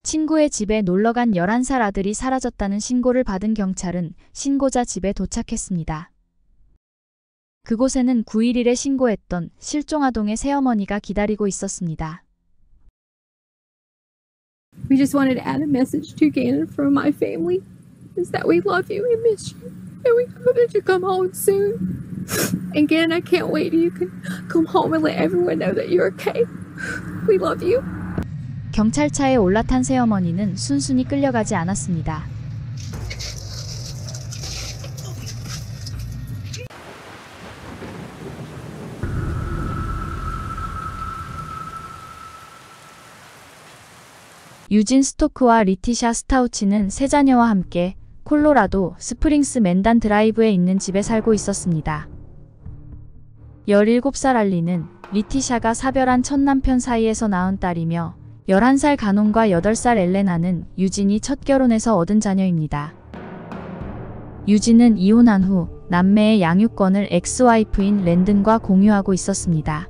친구의 집에 놀러간 11살 아들이 사라졌다는 신고를 받은 경찰은 신고자 집에 도착했습니다. 그곳에는 9일 1일에 신고했던 실종 아동의 새어머니가 기다리고 있었습니다. We just wanted to add a message to Gannon from my family is that we love you and miss you and we hope that you come home soon. And Gannon, I can't wait till you can come home and let everyone know that you're okay. We love you. 경찰차에 올라탄 새어머니는 순순히 끌려가지 않았습니다. 유진 스토크와 리티샤 스타우치는 세 자녀와 함께 콜로라도 스프링스 맨단 드라이브에 있는 집에 살고 있었습니다. 17살 알리는 리티샤가 사별한 첫 남편 사이에서 낳은 딸이며 11살 가논과 8살 엘레나는 유진이 첫 결혼해서 얻은 자녀입니다. 유진은 이혼한 후 남매의 양육권을 엑스와이프인 랜든과 공유하고 있었습니다.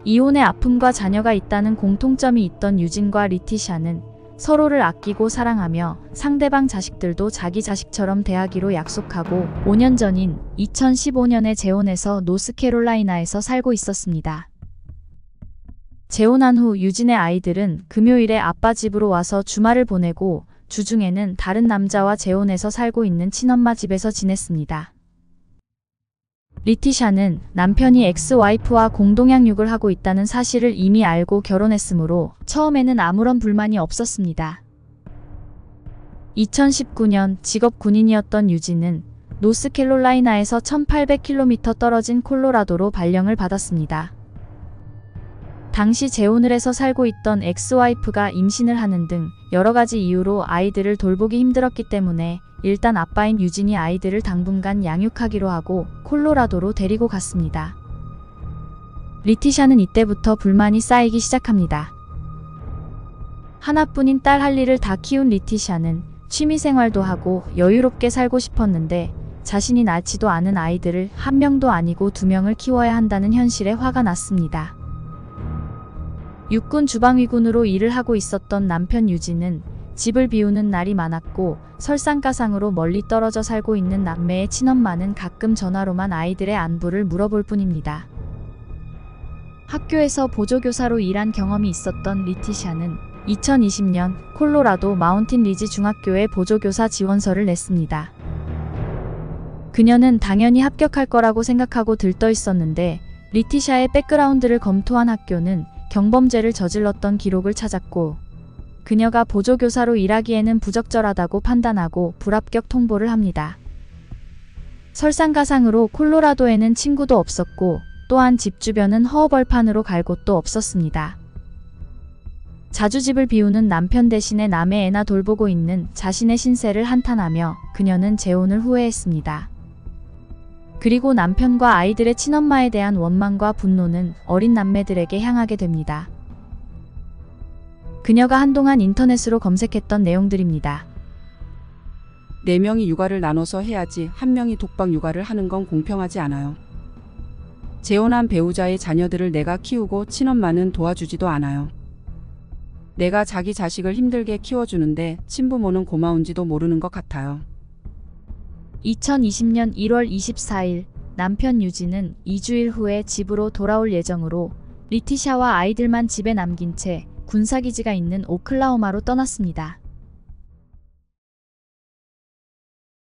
이혼의 아픔과 자녀가 있다는 공통점이 있던 유진과 리티샤는 서로를 아끼고 사랑하며 상대방 자식들도 자기 자식처럼 대하기로 약속하고 5년 전인 2015년에 재혼해서 노스캐롤라이나에서 살고 있었습니다. 재혼한 후 유진의 아이들은 금요일에 아빠 집으로 와서 주말을 보내고 주중에는 다른 남자와 재혼해서 살고 있는 친엄마 집에서 지냈습니다. 리티샤는 남편이 엑스와이프와 공동양육을 하고 있다는 사실을 이미 알고 결혼했으므로 처음에는 아무런 불만이 없었습니다. 2019년 직업 군인이었던 유진은 노스캐롤라이나에서 1800km 떨어진 콜로라도로 발령을 받았습니다. 당시 재혼을 해서 살고 있던 엑스와이프가 임신을 하는 등 여러 가지 이유로 아이들을 돌보기 힘들었기 때문에 일단 아빠인 유진이 아이들을 당분간 양육하기로 하고 콜로라도로 데리고 갔습니다. 리티샤는 이때부터 불만이 쌓이기 시작합니다. 하나뿐인 딸 할리를 다 키운 리티샤는 취미생활도 하고 여유롭게 살고 싶었는데 자신이 낳지도 않은 아이들을 한 명도 아니고 2명을 키워야 한다는 현실에 화가 났습니다. 육군 주방위군으로 일을 하고 있었던 남편 유진은 집을 비우는 날이 많았고 설상가상으로 멀리 떨어져 살고 있는 남매의 친엄마는 가끔 전화로만 아이들의 안부를 물어볼 뿐입니다. 학교에서 보조교사로 일한 경험이 있었던 리티샤는 2020년 콜로라도 마운틴 리지 중학교에 보조교사 지원서를 냈습니다. 그녀는 당연히 합격할 거라고 생각하고 들떠 있었는데 리티샤의 백그라운드를 검토한 학교는 경범죄를 저질렀던 기록을 찾았고 그녀가 보조교사로 일하기에는 부적절하다고 판단하고 불합격 통보를 합니다. 설상가상으로 콜로라도에는 친구도 없었고 또한 집 주변은 허허벌판으로 갈 곳도 없었습니다. 자주 집을 비우는 남편 대신에 남의 애나 돌보고 있는 자신의 신세를 한탄하며 그녀는 재혼을 후회했습니다. 그리고 남편과 아이들의 친엄마에 대한 원망과 분노는 어린 남매들에게 향하게 됩니다. 그녀가 한동안 인터넷으로 검색했던 내용들입니다. 4명이 육아를 나눠서 해야지 1명이 독박 육아를 하는 건 공평하지 않아요. 재혼한 배우자의 자녀들을 내가 키우고 친엄마는 도와주지도 않아요. 내가 자기 자식을 힘들게 키워주는데 친부모는 고마운지도 모르는 것 같아요. 2020년 1월 24일 남편 유진은 2주일 후에 집으로 돌아올 예정으로 리티샤와 아이들만 집에 남긴 채 군사기지가 있는 오클라호마로 떠났습니다.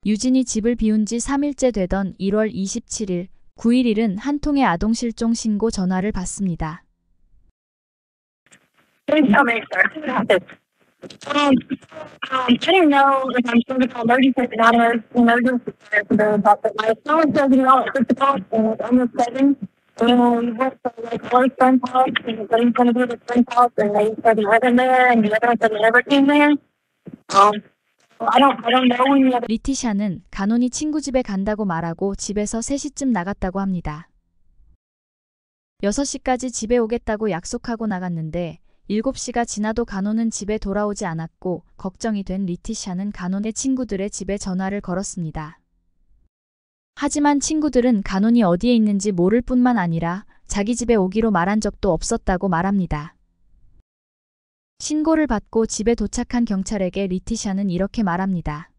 유진이 집을 비운 지 3일째 되던 1월 27일 9일 1일은 한 통의 아동 실종 신고 전화를 받습니다. I didn't know if I'm supposed to call emergency, not emergency about that. My phone says you all at the top and it's almost 7. And went to like our friend's house and but he's gonna be at his friend's house and they said he wasn't there and the other one said he never came there. I don't know when the other. 리티샤는 가논이 친구 집에 간다고 말하고 집에서 3시쯤 나갔다고 합니다. 6시까지 집에 오겠다고 약속하고 나갔는데 7시가 지나도 가논은 집에 돌아오지 않았고 걱정이 된 리티샤는 가논의 친구들의 집에 전화를 걸었습니다. 하지만 친구들은 가논이 어디에 있는지 모를 뿐만 아니라 자기 집에 오기로 말한 적도 없었다고 말합니다. 신고를 받고 집에 도착한 경찰에게 리티샤는 이렇게 말합니다.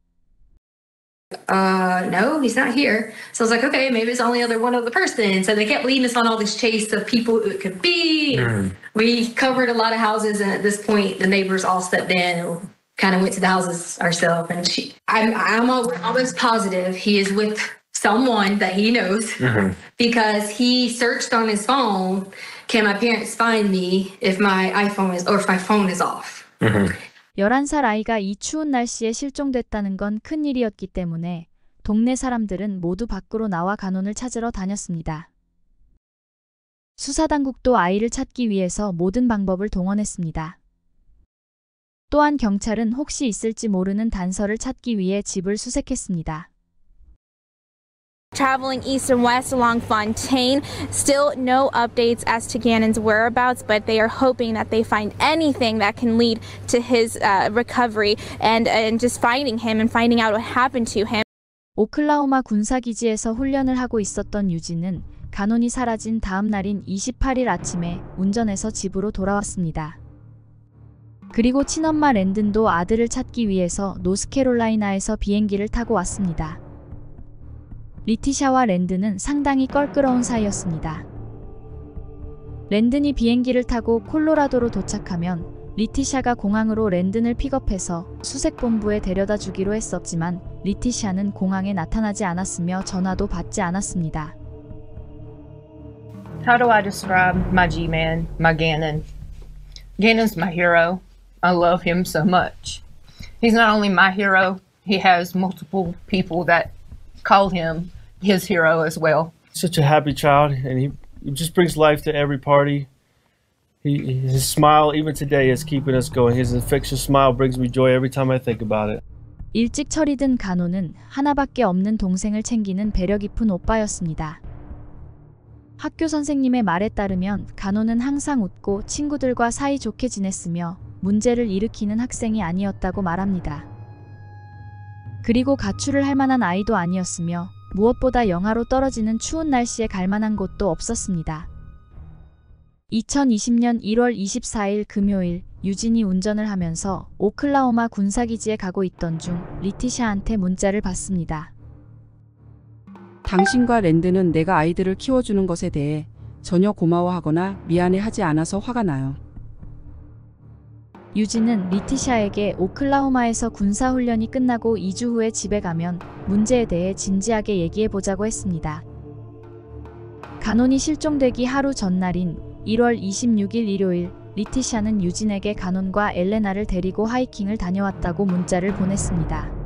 No, he's not here. So I was like, okay, maybe it's only one other person. So they kept leading us on all this chase of people who it could be. We covered a lot of houses, and at this point, the neighbors all stepped in and kind of went to the houses ourselves. And I'm almost positive he is with someone that he knows because he searched on his phone. Can my parents find me if my iPhone is or if my phone is off? 11살 아이가 이 추운 날씨에 실종됐다는 건 큰일이었기 때문에 동네 사람들은 모두 밖으로 나와 간혼을 찾으러 다녔습니다. 수사당국도 아이를 찾기 위해서 모든 방법을 동원했습니다. 또한 경찰은 혹시 있을지 모르는 단서를 찾기 위해 집을 수색했습니다. Traveling east and west along Fontaine. Still no updates as to Gannon's whereabouts, but they are hoping that they find anything that can lead to his recovery and just finding him and finding out what happened to him. 오클라호마 군사기지에서 훈련을 하고 있었던 유진은 간혼이 사라진 다음 날인 28일 아침에 운전해서 집으로 돌아왔습니다. 그리고 친엄마 랜든도 아들을 찾기 위해서 노스캐롤라이나에서 비행기를 타고 왔습니다. 리티샤와 랜든은 상당히 껄끄러운 사이였습니다. 랜든이 비행기를 타고 콜로라도로 도착하면 리티샤가 공항으로 랜든을 픽업해서 수색본부에 데려다 주기로 했었지만 리티샤는 공항에 나타나지 않았으며 전화도 받지 않았습니다. How do I describe my G-Man, my Gannon? Gannon's my hero. I love him so much. He's not only my hero, he has multiple people that call him his hero as well. Such a happy child, and he just brings life to every party. His smile, even today, is keeping us going. His infectious smile brings me joy every time I think about it. 일찍 철이 든 간호는 하나밖에 없는 동생을 챙기는 배려 깊은 오빠였습니다. 학교 선생님의 말에 따르면 간호는 항상 웃고 친구들과 사이좋게 지냈으며 문제를 일으키는 학생이 아니었다고 말합니다. 그리고 가출을 할 만한 아이도 아니었으며 무엇보다 영하로 떨어지는 추운 날씨에 갈 만한 곳도 없었습니다. 2020년 1월 24일 금요일 유진이 운전을 하면서 오클라호마 군사기지에 가고 있던 중 리티샤한테 문자를 받습니다. 당신과 랜드는 내가 아이들을 키워주는 것에 대해 전혀 고마워하거나 미안해하지 않아서 화가 나요. 유진은 리티샤에게 오클라호마에서 군사훈련이 끝나고 2주 후에 집에 가면 문제에 대해 진지하게 얘기해보자고 했습니다. 간혼이 실종되기 하루 전날인 1월 26일 일요일 리티샤는 유진에게 간혼과 엘레나를 데리고 하이킹을 다녀왔다고 문자를 보냈습니다.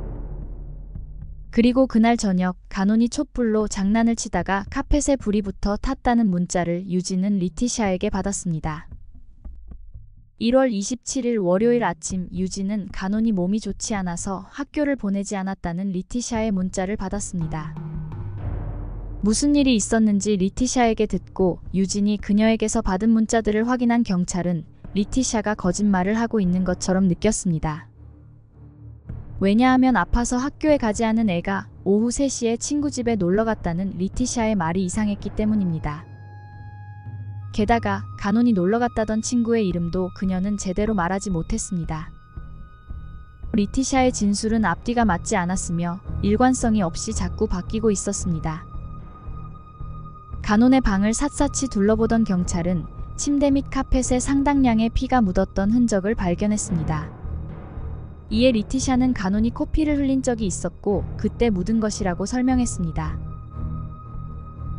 그리고 그날 저녁 간혼이 촛불로 장난을 치다가 카펫에 불이 붙어 탔다는 문자를 유진은 리티샤에게 받았습니다. 1월 27일 월요일 아침 유진은 간혼이 몸이 좋지 않아서 학교를 보내지 않았다는 리티샤의 문자를 받았습니다. 무슨 일이 있었는지 리티샤에게 듣고 유진이 그녀에게서 받은 문자들을 확인한 경찰은 리티샤가 거짓말을 하고 있는 것처럼 느꼈습니다. 왜냐하면 아파서 학교에 가지 않은 애가 오후 3시에 친구 집에 놀러 갔다는 리티샤의 말이 이상했기 때문입니다. 게다가 간혼이 놀러 갔다던 친구의 이름도 그녀는 제대로 말하지 못했습니다. 리티샤의 진술은 앞뒤가 맞지 않았으며 일관성이 없이 자꾸 바뀌고 있었습니다. 간혼의 방을 샅샅이 둘러보던 경찰은 침대 및 카펫에 상당량의 피가 묻었던 흔적을 발견했습니다. 이에 리티샤는 간혼이 코피를 흘린 적이 있었고 그때 묻은 것이라고 설명했습니다.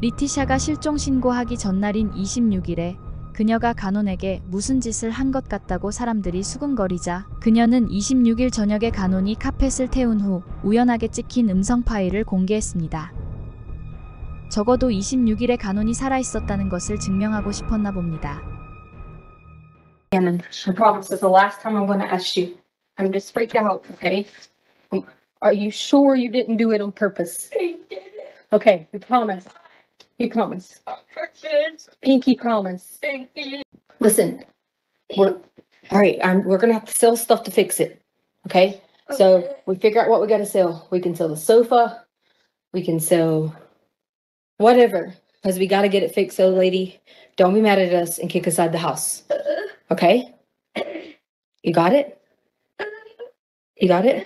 리티샤가 실종 신고하기 전날인 26일에 그녀가 간혼에게 무슨 짓을 한 것 같다고 사람들이 수군거리자 그녀는 26일 저녁에 간혼이 카펫을 태운 후 우연하게 찍힌 음성 파일을 공개했습니다. 적어도 26일에 간혼이 살아있었다는 것을 증명하고 싶었나 봅니다. Shannon, I promise it's the last time I'm going to ask you. I'm just freaked out, okay? Are you sure you didn't do it on purpose? Okay, we promise. You promise. Pinky promise. Listen, all right, we're going to have to sell stuff to fix it, okay? So we figure out what we got to sell. We can sell the sofa. We can sell whatever, because we got to get it fixed. So, lady, don't be mad at us and kick us out of the house, okay? You got it? You got it?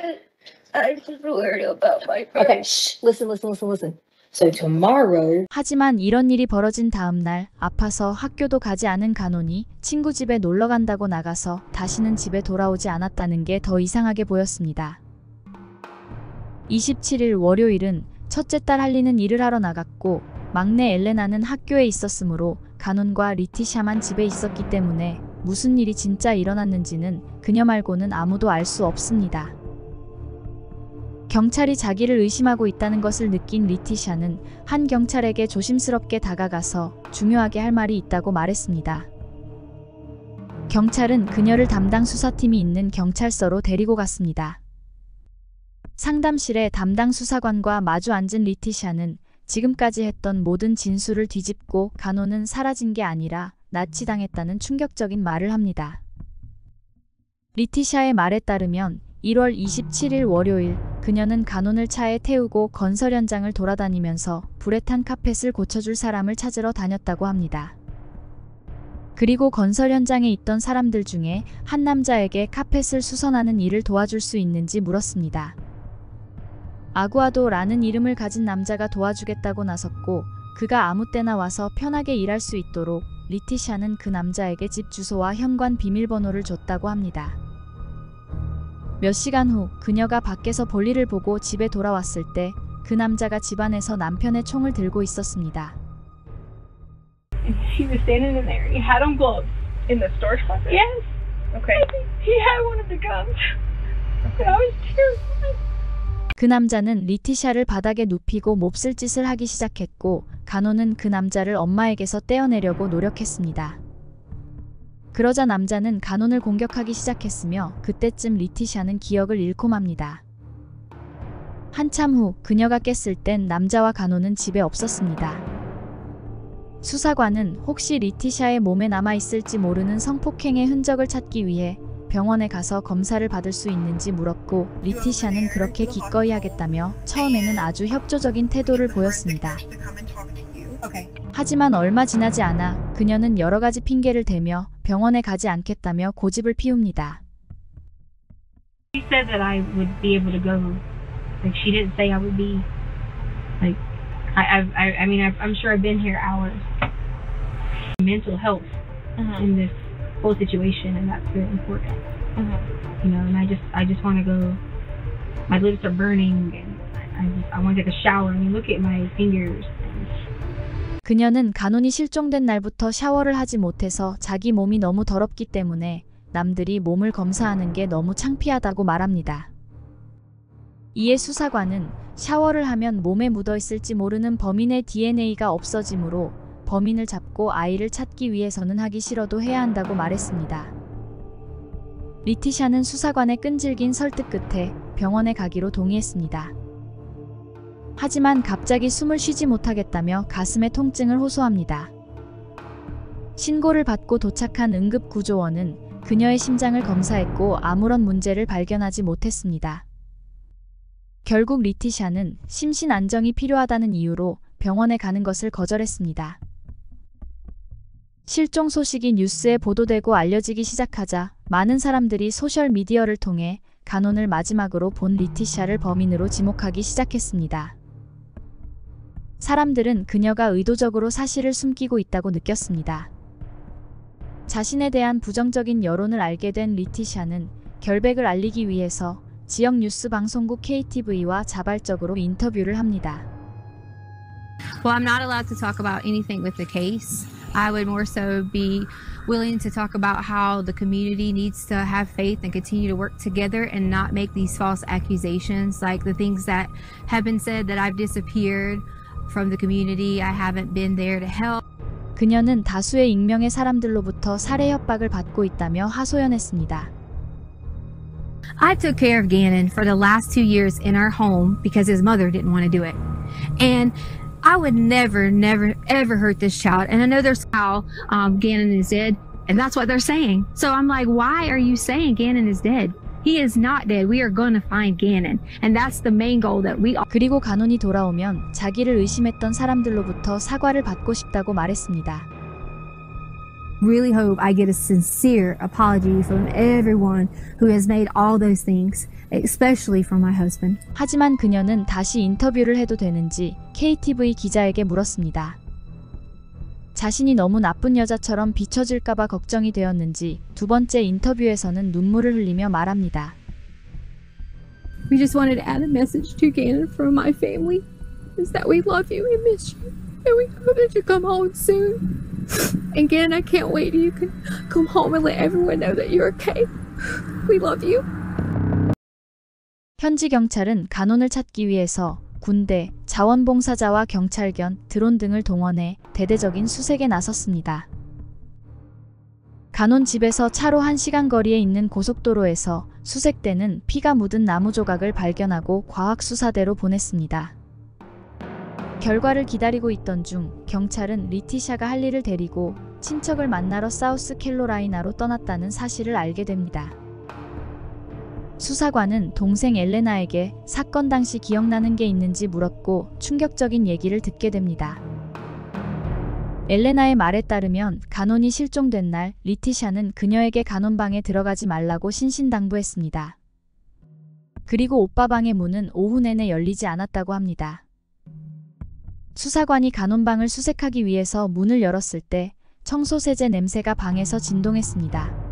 I'm just worried about my friend. Okay, shh. Listen. So tomorrow, 하지만 이런 일이 벌어진 다음 날 아파서 학교도 가지 않은 가논이 친구 집에 놀러 간다고 나가서 다시는 집에 돌아오지 않았다는 게 더 이상하게 보였습니다. 27일 월요일은 첫째 딸 할리는 일을 하러 나갔고 막내 엘레나는 학교에 있었으므로 가논과 리티샤만 집에 있었기 때문에 무슨 일이 진짜 일어났는지는 그녀 말고는 아무도 알 수 없습니다. 경찰이 자기를 의심하고 있다는 것을 느낀 리티샤는 한 경찰에게 조심스럽게 다가가서 중요하게 할 말이 있다고 말했습니다. 경찰은 그녀를 담당 수사팀이 있는 경찰서로 데리고 갔습니다. 상담실에 담당 수사관과 마주 앉은 리티샤는 지금까지 했던 모든 진술을 뒤집고 가논은 사라진 게 아니라 납치당했다는 충격적인 말을 합니다. 리티샤의 말에 따르면 1월 27일 월요일 그녀는 가논을 차에 태우고 건설 현장을 돌아다니면서 불에 탄 카펫을 고쳐줄 사람을 찾으러 다녔다고 합니다. 그리고 건설 현장에 있던 사람들 중에 한 남자에게 카펫을 수선하는 일을 도와줄 수 있는지 물었습니다. 아구아도라는 이름을 가진 남자가 도와주겠다고 나섰고 그가 아무 때나 와서 편하게 일할 수 있도록 리티샤는 그 남자에게 집 주소와 현관 비밀번호를 줬다고 합니다. 몇 시간 후 그녀가 밖에서 볼일을 보고 집에 돌아왔을 때 그 남자가 집안에서 남편의 총을 들고 있었습니다. He was standing in there. He had on gloves. In the storage closet? Yes. Okay. He had one of the guns. Okay. I was terrified. 그 남자는 리티샤를 바닥에 눕히고 몹쓸 짓을 하기 시작했고 가논은 그 남자를 엄마에게서 떼어내려고 노력했습니다. 그러자 남자는 가논을 공격하기 시작했으며 그때쯤 리티샤는 기억을 잃고 맙니다. 한참 후 그녀가 깼을 땐 남자와 가논은 집에 없었습니다. 수사관은 혹시 리티샤의 몸에 남아있을지 모르는 성폭행의 흔적을 찾기 위해 병원에 가서 검사를 받을 수 있는지 물었고 리티샤는 그렇게 기꺼이 하겠다며 처음에는 아주 협조적인 태도를 보였습니다. 하지만 얼마 지나지 않아 그녀는 여러 가지 핑계를 대며 병원에 가지 않겠다며 고집을 피웁니다. She said that I would be able to go. Like she didn't say I would be. Like I mean I'm sure I've been here hours. Mental health in this whole situation, and that's very important. You know, and I just want to go. My lips are burning, and I want to take a shower. I mean, look at my fingers. 그녀는 가논이 실종된 날부터 샤워를 하지 못해서 자기 몸이 너무 더럽기 때문에 남들이 몸을 검사하는 게 너무 창피하다고 말합니다. 이에 수사관은 샤워를 하면 몸에 묻어있을지 모르는 범인의 DNA가 없어지므로 범인을 잡고 아이를 찾기 위해서는 하기 싫어도 해야 한다고 말했습니다. 리티샤는 수사관의 끈질긴 설득 끝에 병원에 가기로 동의했습니다. 하지만 갑자기 숨을 쉬지 못하겠다며 가슴의 통증을 호소합니다. 신고를 받고 도착한 응급구조원은 그녀의 심장을 검사했고 아무런 문제를 발견하지 못했습니다. 결국 리티샤는 심신 안정이 필요하다는 이유로 병원에 가는 것을 거절했습니다. 실종 소식이 뉴스에 보도되고 알려지기 시작하자 많은 사람들이 소셜미디어를 통해 가논을 마지막으로 본 리티샤를 범인으로 지목하기 시작했습니다. 사람들은 그녀가 의도적으로 사실을 숨기고 있다고 느꼈습니다. 자신에 대한 부정적인 여론을 알게 된 리티샤는 결백을 알리기 위해서 지역 뉴스 방송국 KTV와 자발적으로 인터뷰를 합니다. Well, I'm not allowed to talk about anything with the case. I would more so be willing to talk about how the community needs to have faith and continue to work together and not make these false accusations, like the things that have been said that I've disappeared from the community. I haven't been there to help. 그녀는 다수의 익명의 사람들로부터 살해 협박을 받고 있다며 하소연했습니다. I took care of Gannon for the last 2 years in our home because his mother didn't want to do it. And I would never, ever hurt this child. And I know there's how Gannon is dead, and that's what they're saying. So I'm like, why are you saying Gannon is dead? He is not dead. We are going to find Gannon. And that's the main goal that we all... 그리고 가논이 돌아오면 자기를 의심했던 사람들로부터 사과를 받고 싶다고 말했습니다. really hope I get a sincere apology from everyone who has made all those things, especially from my husband. 하지만 그녀는 다시 인터뷰를 해도 되는지 KTV 기자에게 물었습니다. 자신이 너무 나쁜 여자처럼 비춰질까봐 걱정이 되었는지 두 번째 인터뷰에서는 눈물을 흘리며 말합니다. We just wanted to add a message to Gannon from my family, is that we love you and miss you, and we hope that you come home soon. And Gannon, I can't wait till you can come home and let everyone know that you're okay. We love you. 현지 경찰은 간혼을 찾기 위해서 군대, 자원봉사자와 경찰견, 드론 등을 동원해 대대적인 수색에 나섰습니다. 간혼 집에서 차로 1시간 거리에 있는 고속도로에서 수색대는 피가 묻은 나무 조각을 발견하고 과학수사대로 보냈습니다. 결과를 기다리고 있던 중 경찰은 리티샤가 할리를 데리고 친척을 만나러 사우스캐롤라이나로 떠났다는 사실을 알게 됩니다. 수사관은 동생 엘레나에게 사건 당시 기억나는 게 있는지 물었고 충격적인 얘기를 듣게 됩니다. 엘레나의 말에 따르면 간혼이 실종된 날 리티샤는 그녀에게 간혼방에 들어가지 말라고 신신당부했습니다. 그리고 오빠 방의 문은 오후 내내 열리지 않았다고 합니다. 수사관이 간혼방을 수색하기 위해서 문을 열었을 때 청소세제 냄새가 방에서 진동했습니다.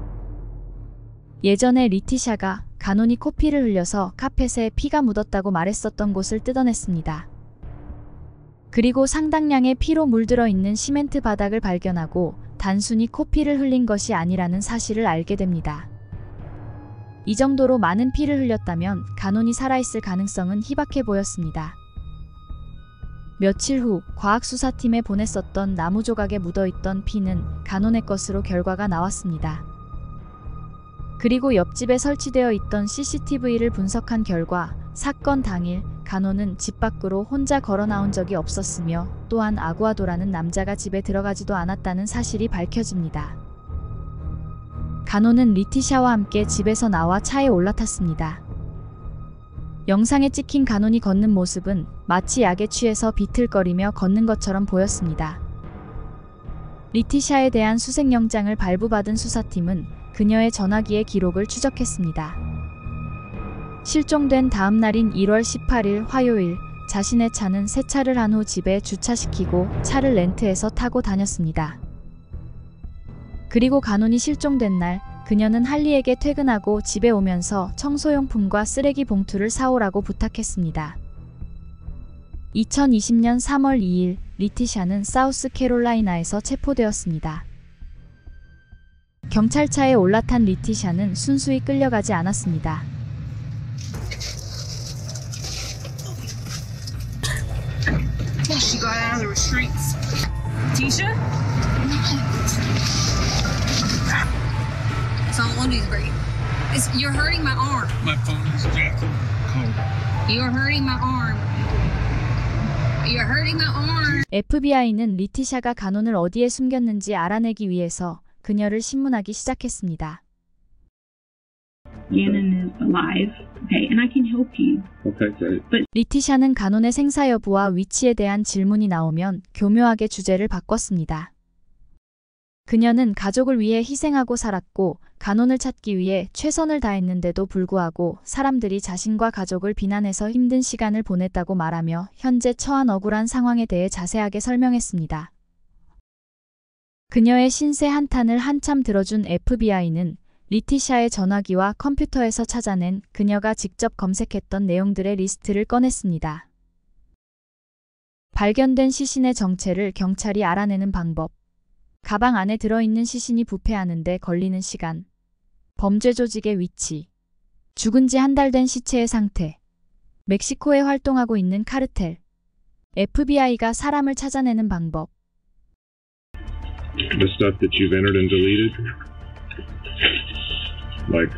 예전에 리티샤가 간혼이 코피를 흘려서 카펫에 피가 묻었다고 말했었던 곳을 뜯어냈습니다. 그리고 상당량의 피로 물들어 있는 시멘트 바닥을 발견하고 단순히 코피를 흘린 것이 아니라는 사실을 알게 됩니다. 이 정도로 많은 피를 흘렸다면 간혼이 살아있을 가능성은 희박해 보였습니다. 며칠 후 과학수사팀에 보냈었던 나무 조각에 묻어있던 피는 간혼의 것으로 결과가 나왔습니다. 그리고 옆집에 설치되어 있던 CCTV를 분석한 결과 사건 당일 간혼은 집 밖으로 혼자 걸어 나온 적이 없었으며 또한 아구아도라는 남자가 집에 들어가지도 않았다는 사실이 밝혀집니다. 간혼은 리티샤와 함께 집에서 나와 차에 올라탔습니다. 영상에 찍힌 간혼이 걷는 모습은 마치 약에 취해서 비틀거리며 걷는 것처럼 보였습니다. 리티샤에 대한 수색영장을 발부받은 수사팀은 그녀의 전화기의 기록을 추적했습니다. 실종된 다음 날인 1월 18일 화요일 자신의 차는 세차를 한 후 집에 주차시키고 차를 렌트해서 타고 다녔습니다. 그리고 간혼이 실종된 날 그녀는 할리에게 퇴근하고 집에 오면서 청소용품과 쓰레기 봉투를 사오라고 부탁했습니다. 2020년 3월 2일 리티샤는 사우스캐롤라이나에서 체포되었습니다. 경찰차에 올라탄 리티샤는 순수히 끌려가지 않았습니다. She got out of the streets. Tisha? It's on one of these great. You're hurting my arm. My phone is jacked. You're hurting my arm. You're hurting my arm. FBI는 리티샤가 간혼을 어디에 숨겼는지 알아내기 위해서 그녀를 신문하기 시작했습니다. Gannon is alive. Okay, and I can help you. Okay, great. But 리티샤는 간혼의 생사 여부와 위치에 대한 질문이 나오면 교묘하게 주제를 바꿨습니다. 그녀는 가족을 위해 희생하고 살았고 간혼을 찾기 위해 최선을 다했는데도 불구하고 사람들이 자신과 가족을 비난해서 힘든 시간을 보냈다고 말하며 현재 처한 억울한 상황에 대해 자세하게 설명했습니다. 그녀의 신세 한탄을 한참 들어준 FBI는 리티샤의 전화기와 컴퓨터에서 찾아낸 그녀가 직접 검색했던 내용들의 리스트를 꺼냈습니다. 발견된 시신의 정체를 경찰이 알아내는 방법, 가방 안에 들어있는 시신이 부패하는데 걸리는 시간, 범죄 조직의 위치, 죽은 지 한 달 된 시체의 상태, 멕시코에 활동하고 있는 카르텔, FBI가 사람을 찾아내는 방법. The stuff that you've entered and deleted, like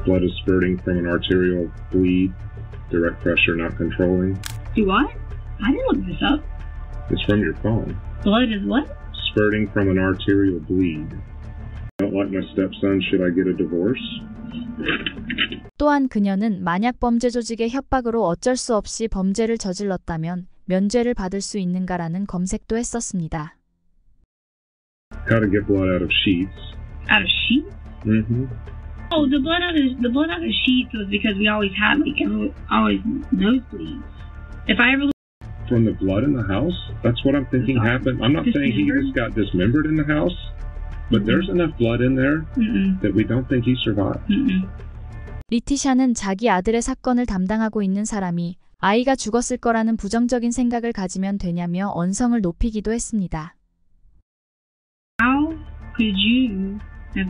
blood is spurting from an arterial bleed, direct pressure not controlling. do what? I didn't look this up. It's from your phone. Blood is what? Spurting from an arterial bleed. Don't like my stepson, should I get a divorce? 또한 그녀는 만약 범죄 조직의 협박으로 어쩔 수 없이 범죄를 저질렀다면 면죄를 받을 수 있는가라는 검색도 했었습니다. How to get blood out of sheets. Out of sheets? Mm-hmm. Oh, the blood out of sheets was because we always had always nosebleeds. If I ever From the blood in the house? That's what I'm thinking happened. I'm not saying he just got dismembered in the house, but there's enough blood in there that we don't think he survived. 리티샤는 자기 아들의 사건을 담당하고 있는 사람이 아이가 죽었을 거라는 부정적인 생각을 가지면 되냐며 언성을 높이기도 했습니다. How could you have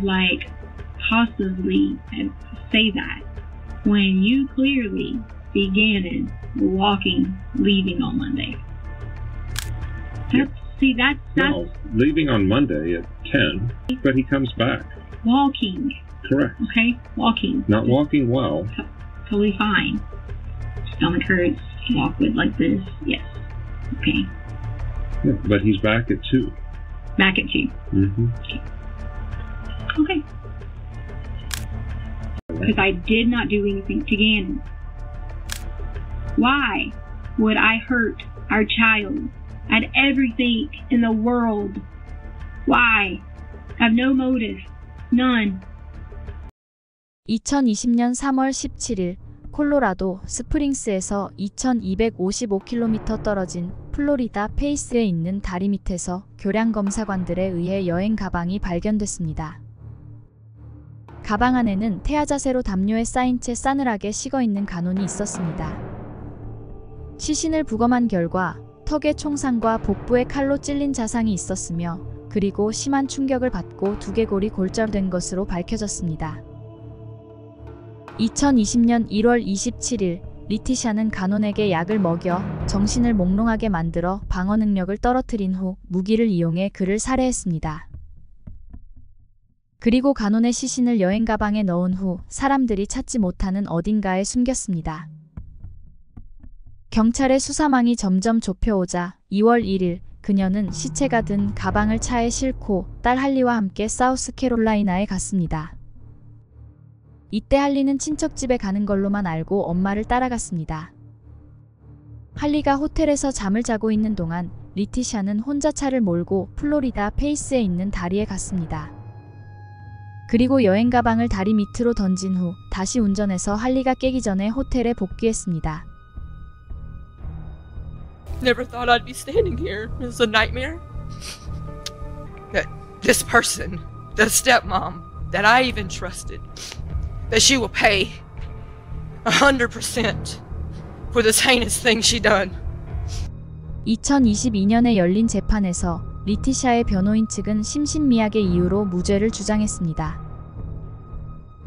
possibly say that when you clearly see Gannon walking, leaving on Monday? That's No, leaving on Monday at 10, but he comes back. walking. Correct. Okay, walking. Not walking well. Totally fine. Stomach hurts. Walk with like this. Yes. Okay. Yeah, but he's back at 2. Back at 2. Mm-hmm. Okay. Because I did not do anything to Gannon. Why would I hurt our child? I had everything in the world. Why? I have no motive. None. 2020년 3월 17일 콜로라도 스프링스에서 2255km 떨어진 플로리다 페이스에 있는 다리 밑에서 교량 검사관들에 의해 여행 가방이 발견됐습니다. 가방 안에는 태아 자세로 담요에 쌓인 채 싸늘하게 식어있는 간혼이 있었습니다. 시신을 부검한 결과 턱에 총상과 복부에 칼로 찔린 자상이 있었으며 그리고 심한 충격을 받고 두개골이 골절된 것으로 밝혀졌습니다. 2020년 1월 27일 리티샤는 간혼에게 약을 먹여 정신을 몽롱하게 만들어 방어 능력을 떨어뜨린 후 무기를 이용해 그를 살해했습니다. 그리고 간혼의 시신을 여행 가방에 넣은 후 사람들이 찾지 못하는 어딘가에 숨겼습니다. 경찰의 수사망이 점점 좁혀오자 2월 1일 그녀는 시체가 든 가방을 차에 싣고 딸 할리와 함께 사우스캐롤라이나에 갔습니다. 이때 할리는 친척집에 가는 걸로만 알고 엄마를 따라갔습니다. 할리가 호텔에서 잠을 자고 있는 동안 리티샤는 혼자 차를 몰고 플로리다 페이스에 있는 다리에 갔습니다. 그리고 여행 가방을 다리 밑으로 던진 후 다시 운전해서 할리가 깨기 전에 호텔에 복귀했습니다. Never thought I'd be standing here. It's a nightmare. That this person, the stepmom that I even trusted, that she will pay 100% for this heinous thing she done. 2022년에 열린 재판에서 리티샤의 변호인 측은 심신미약의 이유로 무죄를 주장했습니다.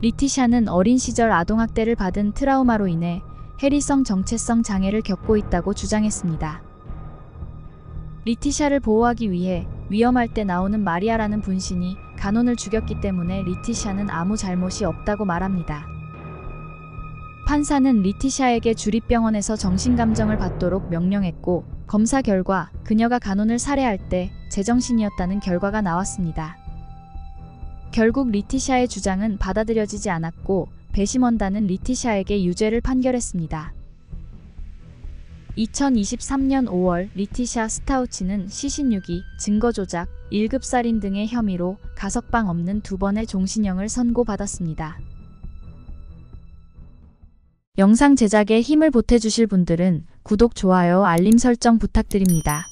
리티샤는 어린 시절 아동학대를 받은 트라우마로 인해 해리성 정체성 장애를 겪고 있다고 주장했습니다. 리티샤를 보호하기 위해 위험할 때 나오는 마리아라는 분신이 간혼을 죽였기 때문에 리티샤는 아무 잘못이 없다고 말합니다. 판사는 리티샤에게 주립병원에서 정신감정을 받도록 명령했고 검사 결과 그녀가 간혼을 살해할 때 제정신이었다는 결과가 나왔습니다. 결국 리티샤의 주장은 받아들여지지 않았고 배심원단은 리티샤에게 유죄를 판결했습니다. 2023년 5월 리티샤 스타우치는 시신 유기, 증거 조작, 1급 살인 등의 혐의로 가석방 없는 2번의 종신형을 선고받았습니다. 영상 제작에 힘을 보태주실 분들은 구독, 좋아요, 알림 설정 부탁드립니다.